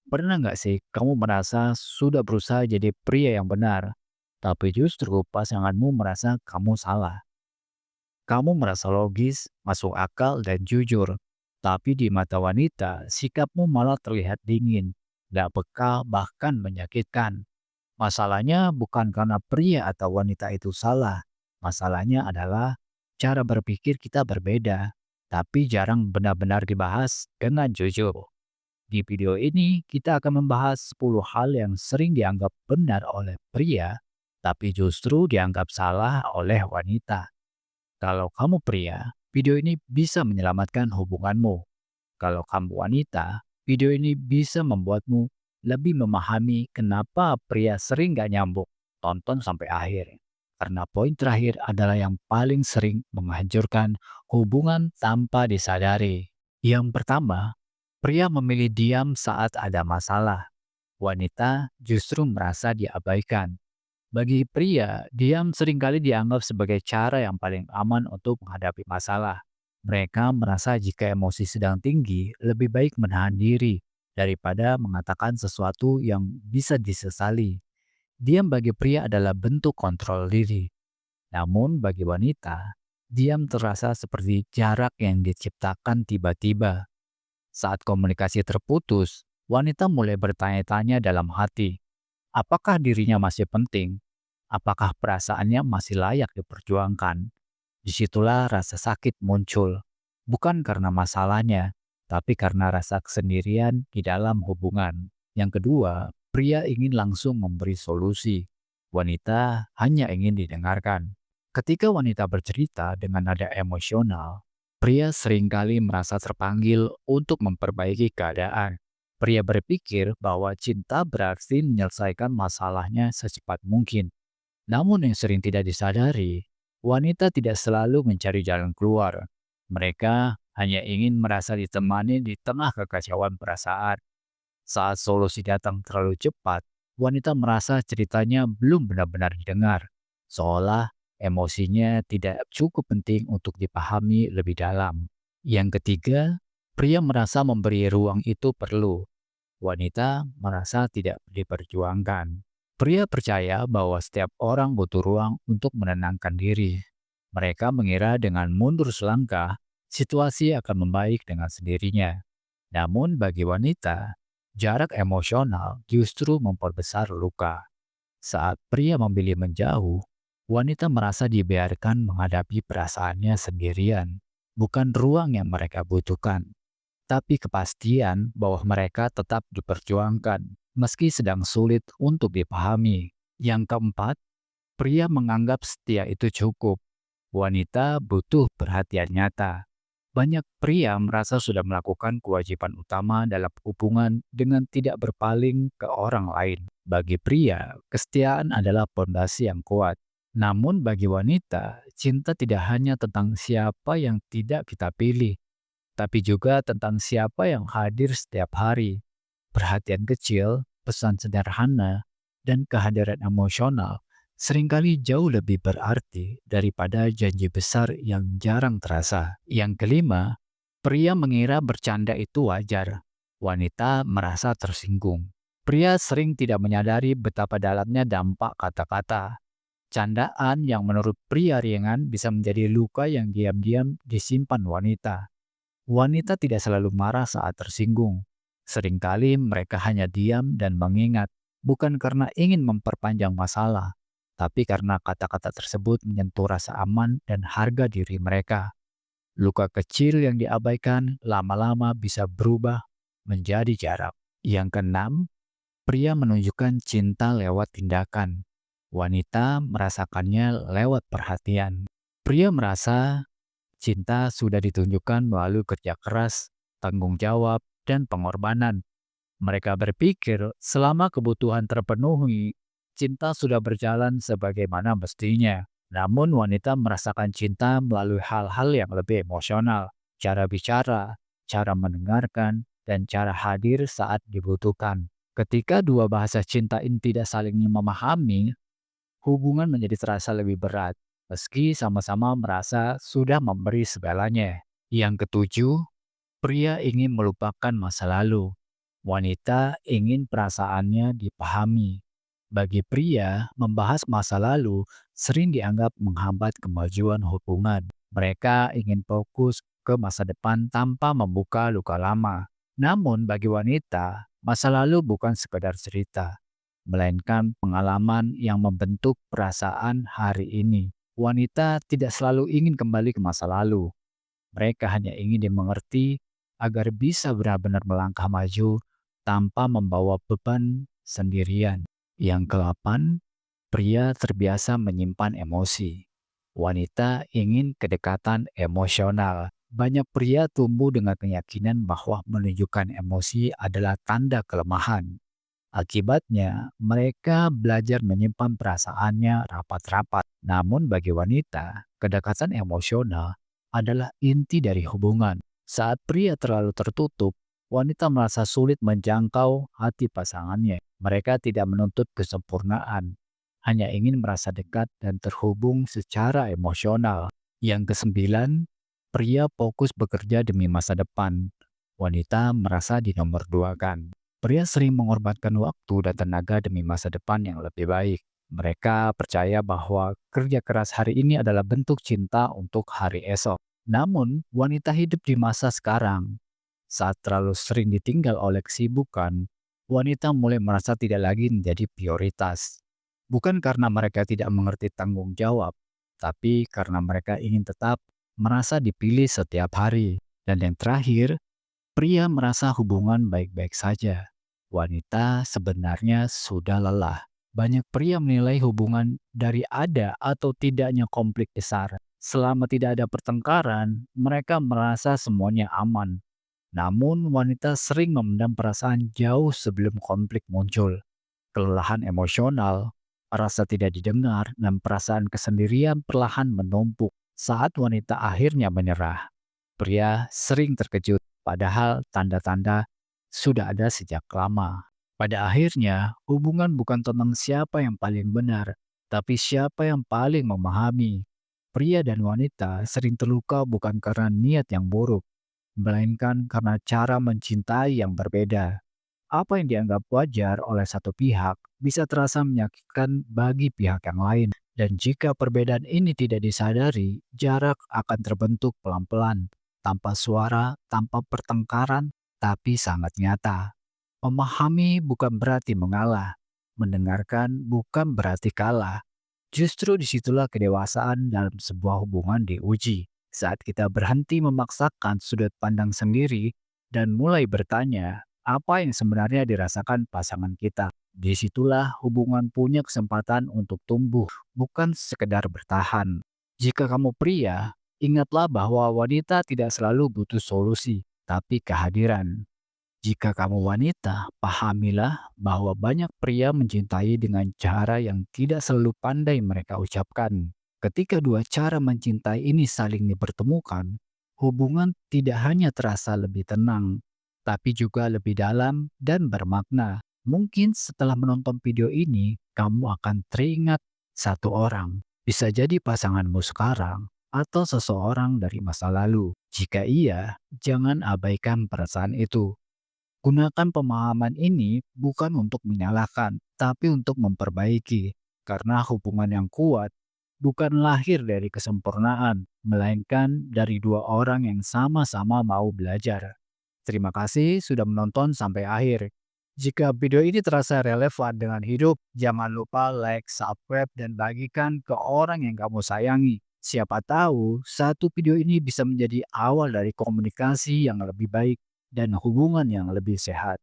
Pernah nggak sih kamu merasa sudah berusaha jadi pria yang benar, tapi justru pasanganmu merasa kamu salah? Kamu merasa logis, masuk akal, dan jujur, tapi di mata wanita sikapmu malah terlihat dingin, gak peka, bahkan menyakitkan. Masalahnya bukan karena pria atau wanita itu salah. Masalahnya adalah cara berpikir kita berbeda, tapi jarang benar-benar dibahas dengan jujur. Di video ini, kita akan membahas 10 hal yang sering dianggap benar oleh pria, tapi justru dianggap salah oleh wanita. Kalau kamu pria, video ini bisa menyelamatkan hubunganmu. Kalau kamu wanita, video ini bisa membuatmu lebih memahami kenapa pria sering gak nyambung. Tonton sampai akhir. Karena poin terakhir adalah yang paling sering menghancurkan hubungan tanpa disadari. Yang pertama, pria memilih diam saat ada masalah. Wanita justru merasa diabaikan. Bagi pria, diam seringkali dianggap sebagai cara yang paling aman untuk menghadapi masalah. Mereka merasa jika emosi sedang tinggi, lebih baik menahan diri daripada mengatakan sesuatu yang bisa disesali. Diam bagi pria adalah bentuk kontrol diri. Namun bagi wanita, diam terasa seperti jarak yang diciptakan tiba-tiba. Saat komunikasi terputus, wanita mulai bertanya-tanya dalam hati, apakah dirinya masih penting? Apakah perasaannya masih layak diperjuangkan? Disitulah rasa sakit muncul, bukan karena masalahnya, tapi karena rasa kesendirian di dalam hubungan. Yang kedua, pria ingin langsung memberi solusi. Wanita hanya ingin didengarkan. Ketika wanita bercerita dengan nada emosional, pria seringkali merasa terpanggil untuk memperbaiki keadaan. Pria berpikir bahwa cinta berarti menyelesaikan masalahnya secepat mungkin. Namun yang sering tidak disadari, wanita tidak selalu mencari jalan keluar. Mereka hanya ingin merasa ditemani di tengah kekacauan perasaan. Saat solusi datang terlalu cepat, wanita merasa ceritanya belum benar-benar didengar, seolah emosinya tidak cukup penting untuk dipahami lebih dalam. Yang ketiga, pria merasa memberi ruang itu perlu. Wanita merasa tidak diperjuangkan. Pria percaya bahwa setiap orang butuh ruang untuk menenangkan diri. Mereka mengira dengan mundur selangkah, situasi akan membaik dengan sendirinya. Namun bagi wanita, jarak emosional justru memperbesar luka. Saat pria memilih menjauh, wanita merasa dibiarkan menghadapi perasaannya sendirian, bukan ruang yang mereka butuhkan tapi kepastian bahwa mereka tetap diperjuangkan meski sedang sulit untuk dipahami. Yang keempat, pria menganggap setia itu cukup. Wanita butuh perhatian nyata. Banyak pria merasa sudah melakukan kewajiban utama dalam hubungan dengan tidak berpaling ke orang lain. Bagi pria, kesetiaan adalah fondasi yang kuat. Namun bagi wanita, cinta tidak hanya tentang siapa yang tidak kita pilih, tapi juga tentang siapa yang hadir setiap hari. Perhatian kecil, pesan sederhana, dan kehadiran emosional seringkali jauh lebih berarti daripada janji besar yang jarang terasa. Yang kelima, pria mengira bercanda itu wajar. Wanita merasa tersinggung. Pria sering tidak menyadari betapa dalamnya dampak kata-kata. Candaan yang menurut pria ringan bisa menjadi luka yang diam-diam disimpan wanita. Wanita tidak selalu marah saat tersinggung. Seringkali mereka hanya diam dan mengingat, bukan karena ingin memperpanjang masalah, tapi karena kata-kata tersebut menyentuh rasa aman dan harga diri mereka. Luka kecil yang diabaikan lama-lama bisa berubah menjadi jarak. Yang keenam, pria menunjukkan cinta lewat tindakan. Wanita merasakannya lewat perhatian. Pria merasa cinta sudah ditunjukkan melalui kerja keras, tanggung jawab, dan pengorbanan. Mereka berpikir selama kebutuhan terpenuhi, cinta sudah berjalan sebagaimana mestinya. Namun wanita merasakan cinta melalui hal-hal yang lebih emosional, cara bicara, cara mendengarkan, dan cara hadir saat dibutuhkan. Ketika dua bahasa cinta ini tidak saling memahami, hubungan menjadi terasa lebih berat, meski sama-sama merasa sudah memberi segalanya. Yang ketujuh, pria ingin melupakan masa lalu. Wanita ingin perasaannya dipahami. Bagi pria, membahas masa lalu sering dianggap menghambat kemajuan hubungan. Mereka ingin fokus ke masa depan tanpa membuka luka lama. Namun bagi wanita, masa lalu bukan sekedar cerita, melainkan pengalaman yang membentuk perasaan hari ini. Wanita tidak selalu ingin kembali ke masa lalu. Mereka hanya ingin dimengerti agar bisa benar-benar melangkah maju tanpa membawa beban sendirian. Yang ke-8, pria terbiasa menyimpan emosi. Wanita ingin kedekatan emosional. Banyak pria tumbuh dengan keyakinan bahwa menunjukkan emosi adalah tanda kelemahan. Akibatnya, mereka belajar menyimpan perasaannya rapat-rapat. Namun bagi wanita, kedekatan emosional adalah inti dari hubungan. Saat pria terlalu tertutup, wanita merasa sulit menjangkau hati pasangannya. Mereka tidak menuntut kesempurnaan, hanya ingin merasa dekat dan terhubung secara emosional. Yang kesembilan, pria fokus bekerja demi masa depan. Wanita merasa dinomorduakan. Pria sering mengorbankan waktu dan tenaga demi masa depan yang lebih baik. Mereka percaya bahwa kerja keras hari ini adalah bentuk cinta untuk hari esok. Namun, wanita hidup di masa sekarang. Saat terlalu sering ditinggal oleh kesibukan, wanita mulai merasa tidak lagi menjadi prioritas. Bukan karena mereka tidak mengerti tanggung jawab, tapi karena mereka ingin tetap merasa dipilih setiap hari. Dan yang terakhir, pria merasa hubungan baik-baik saja. Wanita sebenarnya sudah lelah. Banyak pria menilai hubungan dari ada atau tidaknya konflik besar. Selama tidak ada pertengkaran, mereka merasa semuanya aman. Namun wanita sering memendam perasaan jauh sebelum konflik muncul. Kelelahan emosional, rasa tidak didengar, dan perasaan kesendirian perlahan menumpuk. Saat wanita akhirnya menyerah, pria sering terkejut, padahal tanda-tanda sudah ada sejak lama. Pada akhirnya, hubungan bukan tentang siapa yang paling benar, tapi siapa yang paling memahami. Pria dan wanita sering terluka bukan karena niat yang buruk, melainkan karena cara mencintai yang berbeda. Apa yang dianggap wajar oleh satu pihak bisa terasa menyakitkan bagi pihak yang lain. Dan jika perbedaan ini tidak disadari, jarak akan terbentuk pelan-pelan, tanpa suara, tanpa pertengkaran, tapi sangat nyata. Memahami bukan berarti mengalah, mendengarkan bukan berarti kalah. Justru disitulah kedewasaan dalam sebuah hubungan diuji. Saat kita berhenti memaksakan sudut pandang sendiri dan mulai bertanya, apa yang sebenarnya dirasakan pasangan kita? Disitulah hubungan punya kesempatan untuk tumbuh, bukan sekedar bertahan. Jika kamu pria, ingatlah bahwa wanita tidak selalu butuh solusi, tapi kehadiran. Jika kamu wanita, pahamilah bahwa banyak pria mencintai dengan cara yang tidak selalu pandai mereka ucapkan. Ketika dua cara mencintai ini saling dipertemukan, hubungan tidak hanya terasa lebih tenang, tapi juga lebih dalam dan bermakna. Mungkin setelah menonton video ini, kamu akan teringat satu orang. Bisa jadi pasanganmu sekarang atau seseorang dari masa lalu. Jika iya, jangan abaikan perasaan itu. Gunakan pemahaman ini bukan untuk menyalahkan, tapi untuk memperbaiki. Karena hubungan yang kuat bukan lahir dari kesempurnaan, melainkan dari dua orang yang sama-sama mau belajar. Terima kasih sudah menonton sampai akhir. Jika video ini terasa relevan dengan hidup, jangan lupa like, subscribe, dan bagikan ke orang yang kamu sayangi. Siapa tahu, satu video ini bisa menjadi awal dari komunikasi yang lebih baik dan hubungan yang lebih sehat.